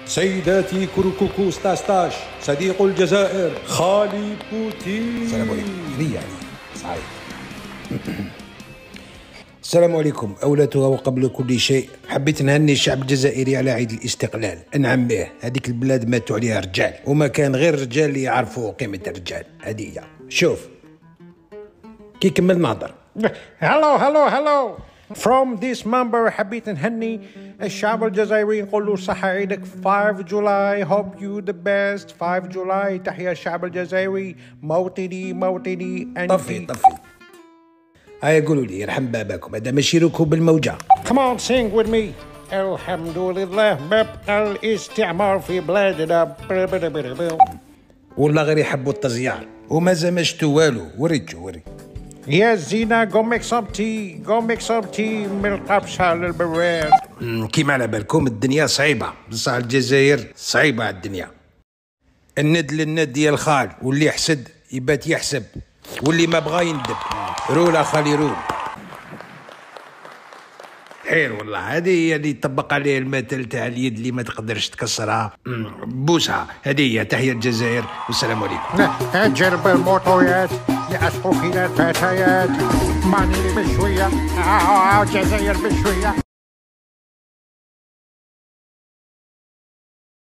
سيداتي كروكوكو ستاش صديق الجزائر خالي بوتين. السلام عليكم. هذه يعني صحيح. السلام عليكم. أولتها وقبل كل شيء حبيت نهني الشعب الجزائري على عيد الاستقلال. نعم به، هذيك البلاد ماتوا عليها رجال، وما كان غير الرجال اللي يعرفوا قيمة الرجال. هذه شوف كي كمل نهضر. هلو From this member حبيت نهني الشعب الجزائري نقول له صحة عيدك 5 جولاي. Hope you the best. 5 جولاي تحيا الشعب الجزائري. موطني طفي هيا قولوا لي يرحم باباكم، هذا ماشي ركوب الموجة. Come on sing with me. الحمد لله بقى الاستعمار في بلادنا. والله غير يحبوا التزيار وما زمجتوا والو. وري يا زينة go make some tea من القبشة للبراد. كيما على بالكم الدنيا صعيبة، بصح الجزائر صعيبة على الدنيا. الند للند يا الخال، واللي يحسد يبات يحسب، واللي ما بغى يندب. رول خالي رول. خير والله، هذه هي اللي يطبق عليها المثل تاع اليد اللي ما تقدرش تكسرها بوسها. هذه هي تحية الجزائر والسلام عليكم. جرب الموتويات يأسقوا فينا الفتيات. ماني بشوية الجزائر بشوية.